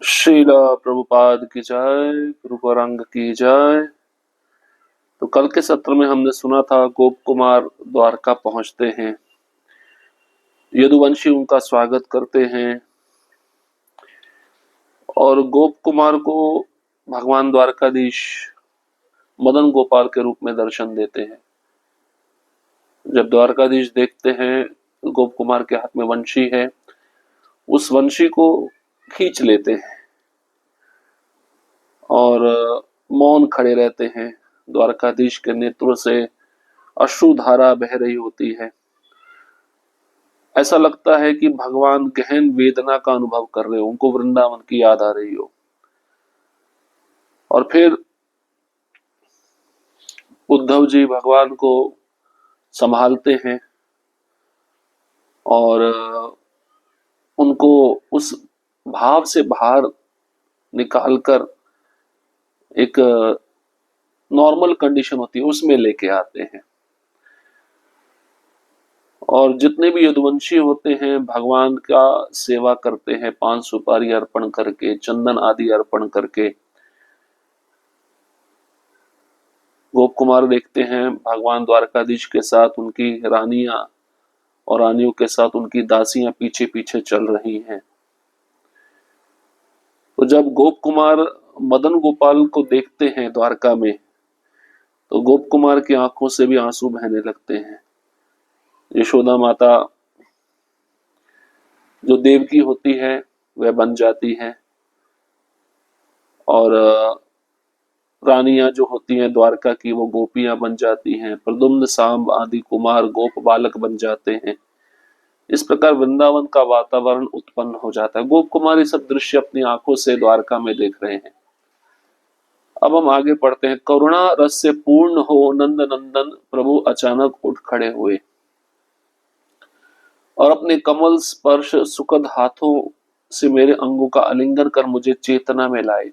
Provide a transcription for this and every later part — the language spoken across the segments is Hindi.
श्रील प्रभुपाद की जय, गुरु गौरांग की जय। तो कल के सत्र में हमने सुना था गोप कुमार द्वारका पहुंचते हैं, यदुवंशी उनका स्वागत करते हैं और गोप कुमार को भगवान द्वारकाधीश मदन गोपाल के रूप में दर्शन देते हैं। जब द्वारकाधीश देखते हैं गोप कुमार के हाथ में वंशी है, उस वंशी को खींच लेते हैं और मौन खड़े रहते हैं। द्वारकाधीश के नेत्रों से अश्रुधारा बह रही होती है। ऐसा लगता है कि भगवान गहन वेदना का अनुभव कर रहे हो, उनको वृंदावन की याद आ रही हो। और फिर उद्धव जी भगवान को संभालते हैं और उनको उस भाव से बाहर निकालकर एक नॉर्मल कंडीशन होती है उसमें लेके आते हैं। और जितने भी यदुवंशी होते हैं भगवान का सेवा करते हैं, पान सुपारी अर्पण करके, चंदन आदि अर्पण करके। गोप कुमार देखते हैं भगवान द्वारकाधीश के साथ उनकी रानियां और रानियों के साथ उनकी दासियां पीछे पीछे चल रही हैं। तो जब गोप कुमार मदन गोपाल को देखते हैं द्वारका में, तो गोप कुमार की आंखों से भी आंसू बहने लगते हैं। यशोदा माता जो देवकी होती है वह बन जाती है और रानियां जो होती हैं द्वारका की वो गोपियां बन जाती हैं। प्रद्युम्न सांब आदि कुमार गोप बालक बन जाते हैं। इस प्रकार वृंदावन का वातावरण उत्पन्न हो जाता है। गोप कुमार ये सब दृश्य अपनी आंखों से द्वारका में देख रहे हैं। अब हम आगे पढ़ते हैं। करुणा रस से पूर्ण हो नंद नंदन प्रभु अचानक उठ खड़े हुए और अपने कमल स्पर्श सुखद हाथों से मेरे अंगों का आलिंगन कर मुझे चेतना में लाए।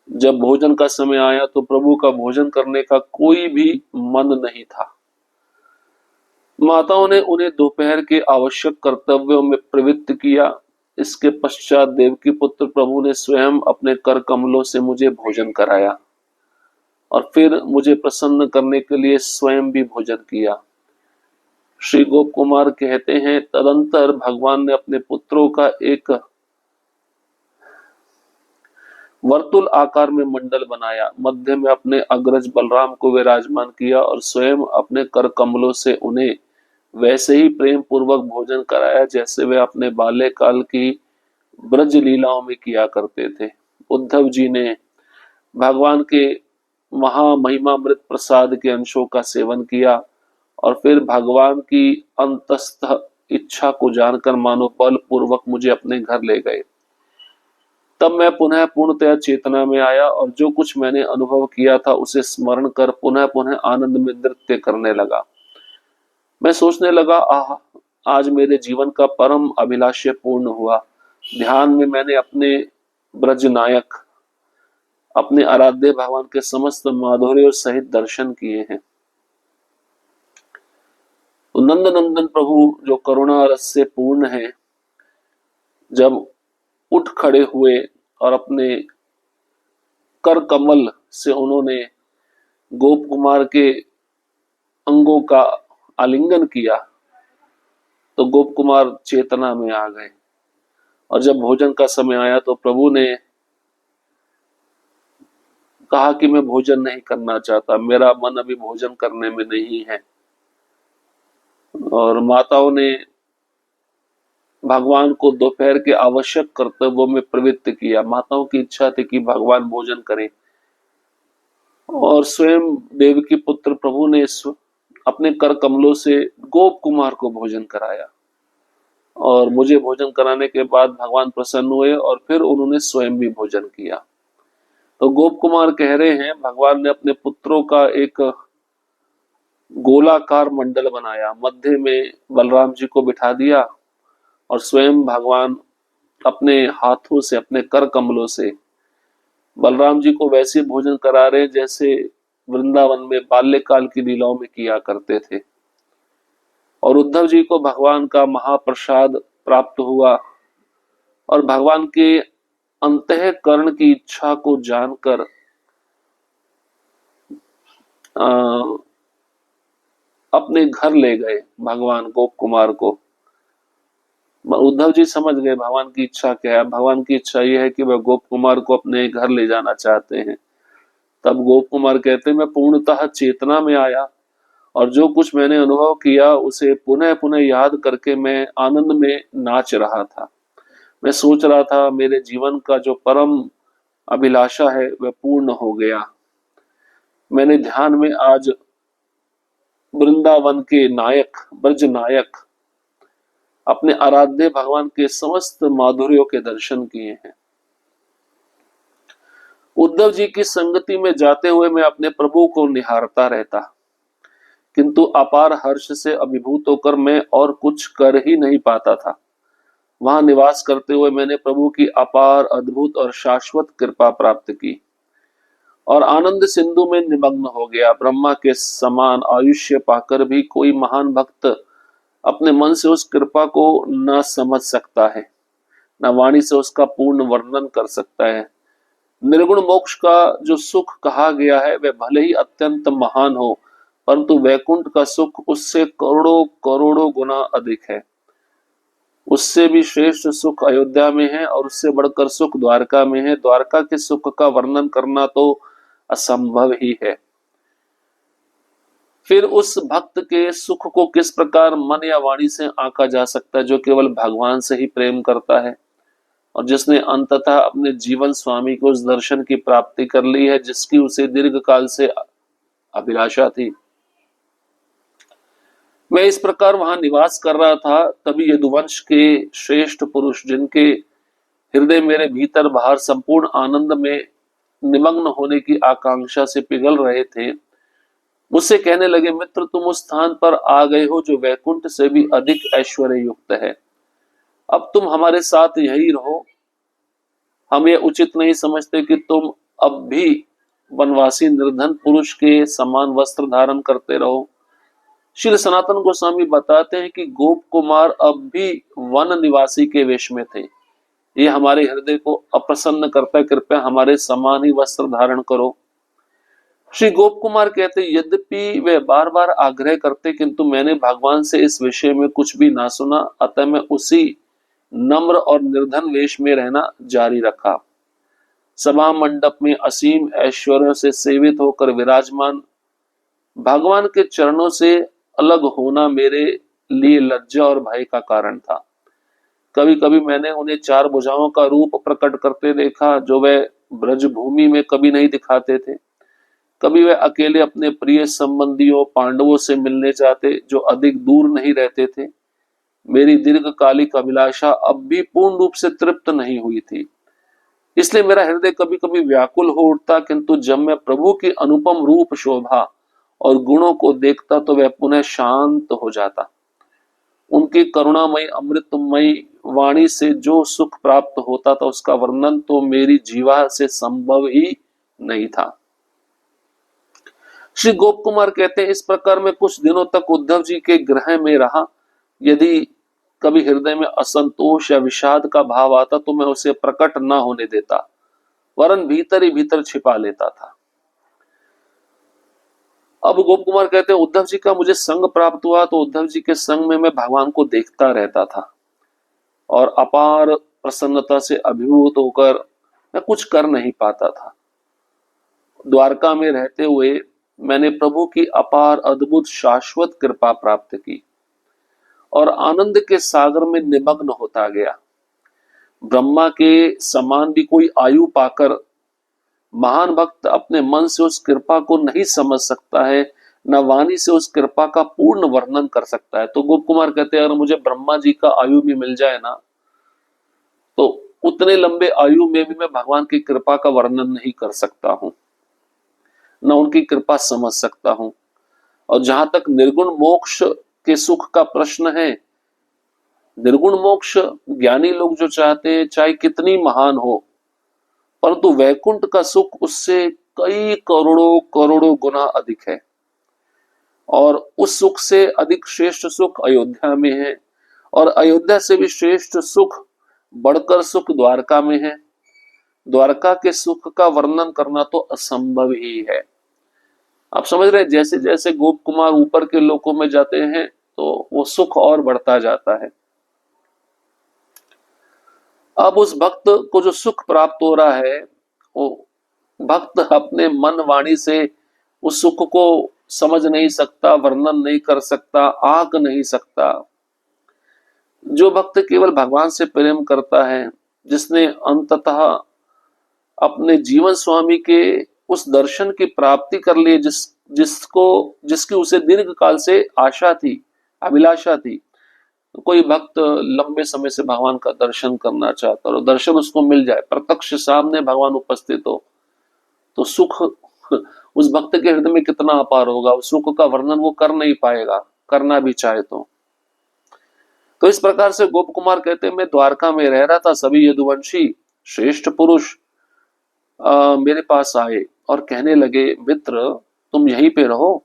जब भोजन का समय आया तो प्रभु का भोजन करने का कोई भी मन नहीं था। माताओं ने उन्हें दोपहर के आवश्यक कर्तव्यों में प्रवृत्त किया। इसके पश्चात देवकी पुत्र प्रभु ने स्वयं अपने कर कमलों से मुझे भोजन कराया और फिर मुझे प्रसन्न करने के लिए स्वयं भी भोजन किया। श्री गोप कुमार कहते हैं, तदंतर भगवान ने अपने पुत्रों का एक वर्तुल आकार में मंडल बनाया, मध्य में अपने अग्रज बलराम को विराजमान किया और स्वयं अपने कर कमलों से उन्हें वैसे ही प्रेम पूर्वक भोजन कराया जैसे वे अपने बाल्यकाल की ब्रज लीलाओं में किया करते थे। उद्धव जी ने भगवान के महामहिमामृत प्रसाद के अंशों का सेवन किया और फिर भगवान की अंतस्थ इच्छा को जानकर मानो बल पूर्वक मुझे अपने घर ले गए। तब मैं पुनः पूर्णतया चेतना में आया और जो कुछ मैंने अनुभव किया था उसे स्मरण कर पुनः पुनः आनंद में नृत्य करने लगा। मैं सोचने लगा, आह, आज मेरे जीवन का परम अभिलाष्य पूर्ण हुआ। ध्यान में मैंने अपने ब्रज नायक, अपने आराध्य भगवान के समस्त माधुर्य सहित दर्शन किए हैं। तो नंद नंदन प्रभु जो करुणा रस से पूर्ण है, जब उठ खड़े हुए और अपने कर कमल से उन्होंने गोप कुमार के अंगों का आलिंगन किया तो गोप कुमार चेतना में आ गए। और जब भोजन का समय आया तो प्रभु ने कहा कि मैं भोजन नहीं करना चाहता, मेरा मन अभी भोजन करने में नहीं है। और माताओं ने भगवान को दोपहर के आवश्यक कर्तव्यों में प्रवृत्त किया। माताओं की इच्छा थी कि भगवान भोजन करें और स्वयं देवकी पुत्र प्रभु ने अपने कर कमलों से गोप कुमार को भोजन कराया और मुझे भोजन कराने के बाद भगवान प्रसन्न हुए और फिर उन्होंने स्वयं भी भोजन किया। तो गोप कुमार कह रहे हैं, भगवान ने अपने पुत्रों का एक गोलाकार मंडल बनाया, मध्य में बलराम जी को बिठा दिया और स्वयं भगवान अपने हाथों से, अपने कर कमलों से बलराम जी को वैसे भोजन करा रहे जैसे वृंदावन में बाल्यकाल की लीलाओं में किया करते थे। और उद्धव जी को भगवान का महाप्रसाद प्राप्त हुआ और भगवान के अंतःकरण की इच्छा को जानकर अपने घर ले गए भगवान गोप कुमार को। उद्धव जी समझ गए भगवान की इच्छा क्या है। भगवान की इच्छा यह है कि वह गोप कुमार को अपने घर ले जाना चाहते हैं। तब गोप कुमार कहते, मैं पूर्णतः चेतना में आया और जो कुछ मैंने अनुभव किया उसे पुनः पुनः याद करके मैं आनंद में नाच रहा था। मैं सोच रहा था मेरे जीवन का जो परम अभिलाषा है वह पूर्ण हो गया। मैंने ध्यान में आज वृंदावन के नायक, ब्रज नायक, अपने आराध्य भगवान के समस्त माधुर्यों के दर्शन किए हैं। उद्धव जी की संगति में जाते हुए मैं अपने प्रभु को निहारता रहता, किंतु अपार हर्ष से अभिभूत होकर मैं और कुछ कर ही नहीं पाता था। वहां निवास करते हुए मैंने प्रभु की अपार, अद्भुत और शाश्वत कृपा प्राप्त की और आनंद सिंधु में निमग्न हो गया। ब्रह्मा के समान आयुष्य पाकर भी कोई महान भक्त अपने मन से उस कृपा को न समझ सकता है, न वाणी से उसका पूर्ण वर्णन कर सकता है। निर्गुण मोक्ष का जो सुख कहा गया है वह भले ही अत्यंत महान हो, परंतु वैकुंठ का सुख उससे करोड़ों करोड़ों गुना अधिक है। उससे भी श्रेष्ठ सुख अयोध्या में है और उससे बढ़कर सुख द्वारका में है। द्वारका के सुख का वर्णन करना तो असंभव ही है। फिर उस भक्त के सुख को किस प्रकार मन या वाणी से आंका जा सकता है, जो केवल भगवान से ही प्रेम करता है और जिसने अंततः अपने जीवन स्वामी को उस दर्शन की प्राप्ति कर ली है जिसकी उसे दीर्घ काल से अभिलाषा थी। मैं इस प्रकार वहां निवास कर रहा था, तभी यदुवंश के श्रेष्ठ पुरुष, जिनके हृदय मेरे भीतर बाहर संपूर्ण आनंद में निमग्न होने की आकांक्षा से पिघल रहे थे, मुझसे कहने लगे, मित्र तुम उस स्थान पर आ गए हो जो वैकुंठ से भी अधिक ऐश्वर्य युक्त है। अब तुम हमारे साथ यही रहो। हम ये उचित नहीं समझते कि तुम अब भी वनवासी निर्धन पुरुष के समान वस्त्र धारण करते रहो। श्री सनातन गोस्वामी बताते हैं कि गोप कुमार अब भी वन निवासी के वेश में थे। ये हमारे हृदय को अप्रसन्न करता है, कृपया हमारे समान ही वस्त्र धारण करो। श्री गोप कुमार कहते, यद्यपि वे बार बार आग्रह करते, किंतु मैंने भगवान से इस विषय में कुछ भी ना सुना, अतः मैं उसी नम्र और निर्धन वेश में रहना जारी रखा। सभा मंडप में असीम ऐश्वर्य से सेवित होकर विराजमान भगवान के चरणों से अलग होना मेरे लिए लज्जा और भय का कारण था। कभी कभी मैंने उन्हें चार भुजाओं का रूप प्रकट करते देखा, जो वे ब्रज भूमि में कभी नहीं दिखाते थे। कभी वे अकेले अपने प्रिय संबंधियों पांडवों से मिलने जाते, जो अधिक दूर नहीं रहते थे। मेरी दीर्घकालिक अभिलाषा अब भी पूर्ण रूप से तृप्त नहीं हुई थी, इसलिए मेरा हृदय कभी कभी व्याकुल हो उठता, किंतु जब मैं प्रभु की अनुपम रूप शोभा और गुणों को देखता तो वह पुनः शांत हो जाता। उनकी करुणामयी अमृतमयी वाणी से जो सुख प्राप्त होता था उसका वर्णन तो मेरी जीवा से संभव ही नहीं था। श्री गोप कुमार कहते हैं, इस प्रकार मैं कुछ दिनों तक उद्धव जी के गृह में रहा। यदि कभी हृदय में असंतोष या विषाद का भाव आता तो मैं उसे प्रकट न होने देता, वरन भीतर ही भीतर छिपा लेता था। अब गोप कुमार कहते हैं, उद्धव जी का मुझे संग प्राप्त हुआ तो उद्धव जी के संग में मैं भगवान को देखता रहता था और अपार प्रसन्नता से अभिभूत होकर मैं कुछ कर नहीं पाता था। द्वारका में रहते हुए मैंने प्रभु की अपार अद्भुत शाश्वत कृपा प्राप्त की और आनंद के सागर में निमग्न होता गया। ब्रह्मा के समान भी कोई आयु पाकर महान भक्त अपने मन से उस कृपा को नहीं समझ सकता है, न वाणी से उस कृपा का पूर्ण वर्णन कर सकता है। तो गोप कुमार कहते हैं, अगर मुझे ब्रह्मा जी का आयु भी मिल जाए ना, तो उतने लंबे आयु में भी मैं भगवान की कृपा का वर्णन नहीं कर सकता हूं, न उनकी कृपा समझ सकता हूं। और जहां तक निर्गुण मोक्ष के सुख का प्रश्न है, निर्गुण मोक्ष ज्ञानी लोग जो चाहते हैं, चाहे कितनी महान हो, परंतु वैकुंठ का सुख उससे कई करोड़ों करोड़ों गुना अधिक है और उस सुख से अधिक श्रेष्ठ सुख अयोध्या में है और अयोध्या से भी श्रेष्ठ सुख बढ़कर सुख द्वारका में है। द्वारका के सुख का वर्णन करना तो असंभव ही है। आप समझ रहे हैं, जैसे जैसे गोप कुमार ऊपर के लोकों में जाते हैं तो वो सुख और बढ़ता जाता है। अब उस भक्त को जो सुख प्राप्त हो रहा है, वो भक्त अपने मन वाणी से उस सुख को समझ नहीं सकता, वर्णन नहीं कर सकता, आंक नहीं सकता। जो भक्त केवल भगवान से प्रेम करता है, जिसने अंततः अपने जीवन स्वामी के उस दर्शन की प्राप्ति कर ली, जिसकी उसे दीर्घ काल से आशा थी, अभिलाषा थी। तो कोई भक्त लंबे समय से भगवान का दर्शन करना चाहता और दर्शन उसको मिल जाए, प्रत्यक्ष सामने भगवान उपस्थित हो, तो सुख उस भक्त के हृदय में कितना अपार होगा। उस सुख का वर्णन वो कर नहीं पाएगा, करना भी चाहे तो इस प्रकार से गोप कुमार कहते हैं, मैं द्वारका में रह रहा था, सभी यदुवंशी श्रेष्ठ पुरुष मेरे पास आए और कहने लगे, मित्र तुम यहीं पे रहो,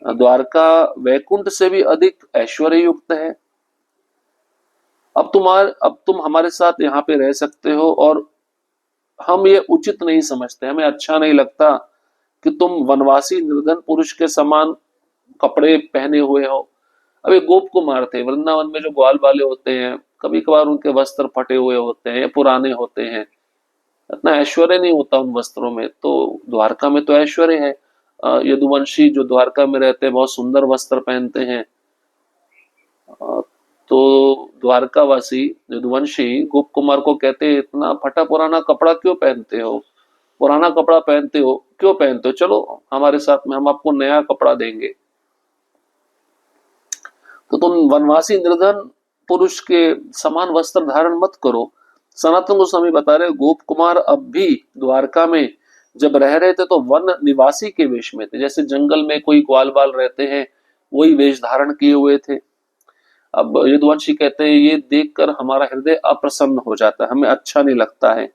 द्वारका वैकुंठ से भी अधिक ऐश्वर्य युक्त है। अब तुम हमारे साथ यहाँ पे रह सकते हो, और हम ये उचित नहीं समझते, हमें अच्छा नहीं लगता कि तुम वनवासी निर्धन पुरुष के समान कपड़े पहने हुए हो। अब ये गोप कुमार थे, वृंदावन में जो ग्वाल वाले होते हैं, कभी कभार उनके वस्त्र फटे हुए होते हैं, पुराने होते हैं, इतना ऐश्वर्य नहीं होता उन वस्त्रों में। तो द्वारका में तो ऐश्वर्य है। यदुवंशी जो द्वारका में रहते हैं बहुत सुंदर वस्त्र पहनते हैं। तो द्वारकावासी यदुवंशी गोप कुमार को कहते हैं, इतना फटा पुराना कपड़ा क्यों पहनते हो, पुराना कपड़ा पहनते हो, क्यों पहनते हो, चलो हमारे साथ में, हम आपको नया कपड़ा देंगे। तो तुम वनवासी निर्धन पुरुष के समान वस्त्र धारण मत करो। सनातन गोस्वामी बता रहे, गोप कुमार अब भी द्वारका में जब रह रहे थे तो वन निवासी के वेश में थे, जैसे जंगल में कोई ग्वाल बाल रहते हैं वही वेश धारण किए हुए थे। अब यदुवंशी कहते हैं, ये देखकर हमारा हृदय अप्रसन्न हो जाता है, हमें अच्छा नहीं लगता है,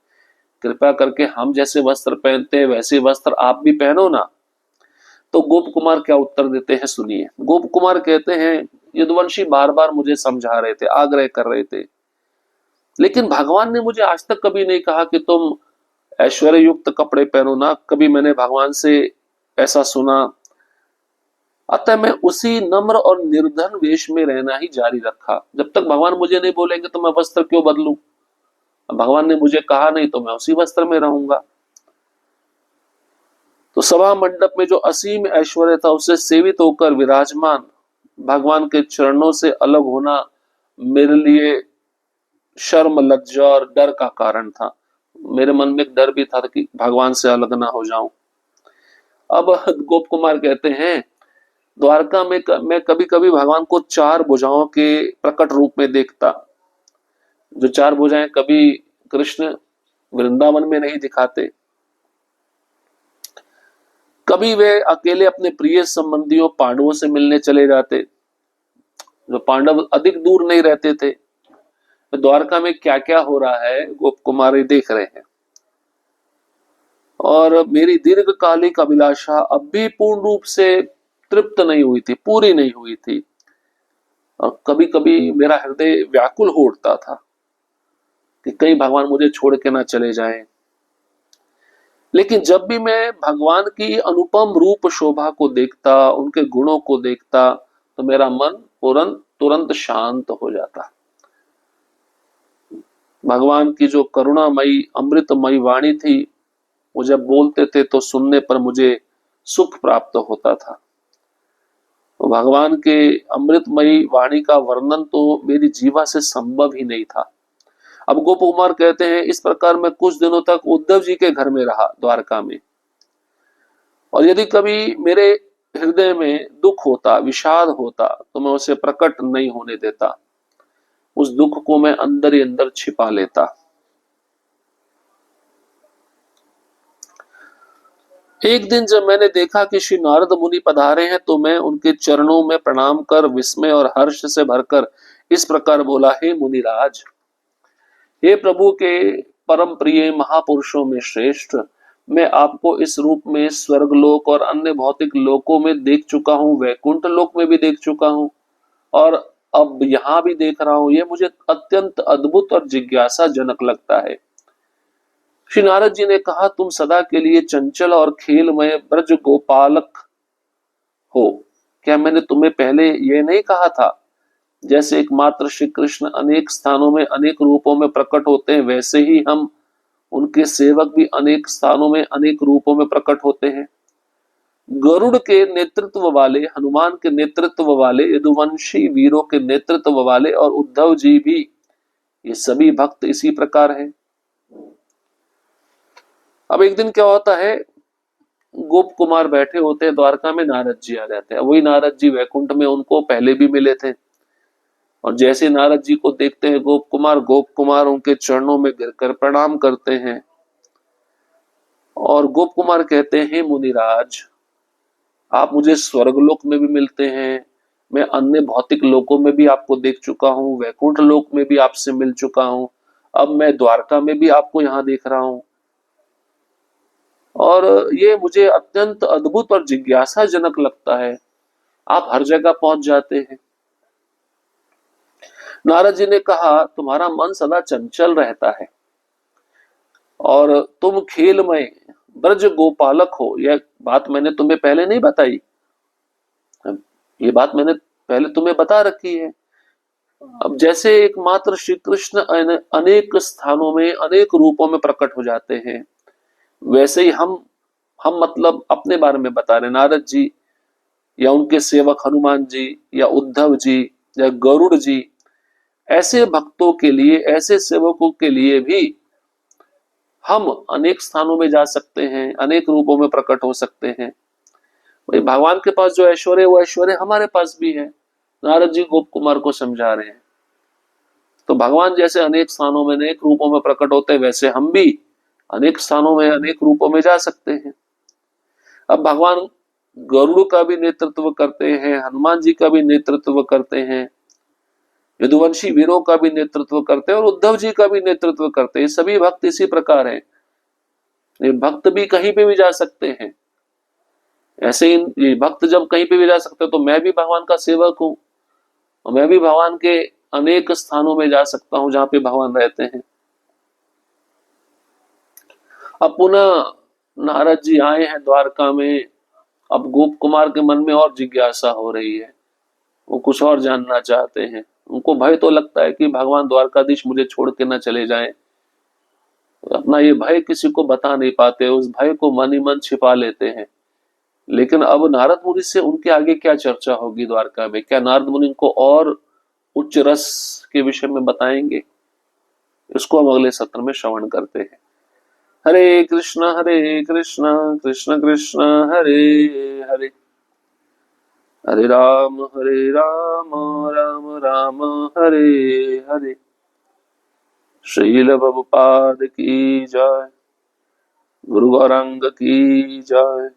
कृपया करके हम जैसे वस्त्र पहनते हैं वैसे वस्त्र आप भी पहनो ना। तो गोप कुमार क्या उत्तर देते हैं, सुनिए। गोप कुमार कहते हैं, यदुवंशी बार बार मुझे समझा रहे थे, आग्रह कर रहे थे, लेकिन भगवान ने मुझे आज तक कभी नहीं कहा कि तुम ऐश्वर्य युक्त कपड़े पहनो ना, कभी मैंने भगवान से ऐसा सुना। अतः मैं उसी नम्र और निर्धन वेश में रहना ही जारी रखा। जब तक भगवान मुझे नहीं बोलेंगे तो मैं वस्त्र क्यों बदलूं, भगवान ने मुझे कहा नहीं तो मैं उसी वस्त्र में रहूंगा। तो सभा मंडप में जो असीम ऐश्वर्य था उससे सेवित होकर विराजमान भगवान के चरणों से अलग होना मेरे लिए शर्म, लज्जा और डर का कारण था। मेरे मन में एक डर भी था कि भगवान से अलग ना हो जाऊं। अब गोप कुमार कहते हैं, द्वारका में मैं कभी कभी भगवान को चार भुजाओं के प्रकट रूप में देखता। जो चार भुजाएं कभी कृष्ण वृंदावन में नहीं दिखाते, कभी वे अकेले अपने प्रिय संबंधियों पांडवों से मिलने चले जाते, जो पांडव अधिक दूर नहीं रहते थे। तो द्वारका में क्या क्या हो रहा है गोप कुमार देख रहे हैं, और मेरी दीर्घकालिक अभिलाषा अब भी पूर्ण रूप से तृप्त नहीं हुई थी, पूरी नहीं हुई थी, और कभी कभी मेरा हृदय व्याकुल हो उठता था कि कहीं भगवान मुझे छोड़ के ना चले जाएं। लेकिन जब भी मैं भगवान की अनुपम रूप शोभा को देखता, उनके गुणों को देखता, तो मेरा मन तुरंत शांत हो जाता। भगवान की जो करुणामयी अमृतमयी वाणी थी, वो जब बोलते थे तो सुनने पर मुझे सुख प्राप्त होता था। तो भगवान के अमृतमयी वाणी का वर्णन तो मेरी जीवा से संभव ही नहीं था। अब गोप कुमार कहते हैं, इस प्रकार मैं कुछ दिनों तक उद्धव जी के घर में रहा द्वारका में, और यदि कभी मेरे हृदय में दुख होता, विषाद होता, तो मैं उसे प्रकट नहीं होने देता, उस दुख को मैं अंदर ही अंदर छिपा लेता। एक दिन जब मैंने देखा कि श्री नारद मुनि पधारे हैं, तो मैं उनके चरणों में प्रणाम कर विस्मय और हर्ष से भरकर इस प्रकार बोला, हे मुनिराज, हे प्रभु के परम प्रिय महापुरुषों में श्रेष्ठ, मैं आपको इस रूप में स्वर्गलोक और अन्य भौतिक लोकों में देख चुका हूँ, वैकुंठ लोक में भी देख चुका हूँ, और अब यहाँ भी देख रहा हूँ। यह मुझे अत्यंत अद्भुत और जिज्ञासा जनक लगता है। श्री नारद जी ने कहा, तुम सदा के लिए चंचल और खेलमय ब्रज गोपालक हो। क्या मैंने तुम्हें पहले यह नहीं कहा था? जैसे एकमात्र श्री कृष्ण अनेक स्थानों में अनेक रूपों में प्रकट होते हैं, वैसे ही हम उनके सेवक भी अनेक स्थानों में अनेक रूपों में प्रकट होते हैं। गरुड़ के नेतृत्व वाले, हनुमान के नेतृत्व वाले, यदुवंशी वीरों के नेतृत्व वाले और उद्धव जी भी, ये सभी भक्त इसी प्रकार हैं। अब एक दिन क्या होता है, गोप कुमार बैठे होते हैं द्वारका में, नारद जी आ जाते हैं। वही नारद जी वैकुंठ में उनको पहले भी मिले थे, और जैसे नारद जी को देखते हैं गोप कुमार उनके चरणों में गिरकर प्रणाम करते हैं और गोप कुमार कहते हैं, मुनिराज, आप मुझे स्वर्गलोक में भी मिलते हैं, मैं अन्य भौतिक लोकों में भी आपको देख चुका हूँ, वैकुंठ लोक में भी आपसे मिल चुका हूँ, अब मैं द्वारका में भी आपको यहाँ देख रहा हूँ, और ये मुझे अत्यंत अद्भुत और जिज्ञासाजनक लगता है, आप हर जगह पहुंच जाते हैं। नारद जी ने कहा, तुम्हारा मन सदा चंचल रहता है और तुम खेलमय ब्रज गोपालक हो। यह बात मैंने तुम्हें पहले नहीं बताई? ये बात मैंने पहले तुम्हें बता रखी है। अब जैसे एकमात्र श्री कृष्ण अनेक स्थानों में अनेक रूपों में प्रकट हो जाते हैं, वैसे ही हम मतलब अपने बारे में बता रहे, नारद जी या उनके सेवक हनुमान जी या उद्धव जी या गरुड़ जी, ऐसे भक्तों के लिए, ऐसे सेवकों के लिए भी हम अनेक स्थानों में जा सकते हैं, अनेक रूपों में प्रकट हो सकते हैं। भाई भगवान के पास जो ऐश्वर्य, वो ऐश्वर्य हमारे पास भी है। नारद जी गोप कुमार को समझा रहे हैं। तो भगवान जैसे अनेक स्थानों में अनेक रूपों में प्रकट होते हैं, वैसे हम भी अनेक स्थानों में अनेक रूपों में जा सकते हैं। अब भगवान गरुड़ का भी नेतृत्व करते हैं, हनुमान जी का भी नेतृत्व करते हैं, यदुवंशी वीरों का भी नेतृत्व करते हैं और उद्धव जी का भी नेतृत्व करते हैं। सभी भक्त इसी प्रकार हैं। ये भक्त भी कहीं पे भी जा सकते हैं। ऐसे ही ये भक्त जब कहीं पे भी जा सकते हैं, तो मैं भी भगवान का सेवक हूं और मैं भी भगवान के अनेक स्थानों में जा सकता हूं जहां पे भगवान रहते हैं। अब पुनः नारद जी आए हैं द्वारका में। अब गोप कुमार के मन में और जिज्ञासा हो रही है, वो कुछ और जानना चाहते हैं। उनको भय तो लगता है कि भगवान द्वारकाधीश मुझे छोड़ के न चले जाएं। अपना ये भय किसी को बता नहीं पाते, उस भय को मन ही मन छिपा लेते हैं। लेकिन अब नारद मुनि से उनके आगे क्या चर्चा होगी द्वारका में? क्या नारद मुनि उनको और उच्च रस के विषय में बताएंगे? इसको हम अगले सत्र में श्रवण करते हैं। हरे कृष्ण कृष्ण कृष्ण हरे हरे, हरे राम राम राम हरे हरे। श्रील प्रभुपाद की जय, गुरु गौरांग की जय।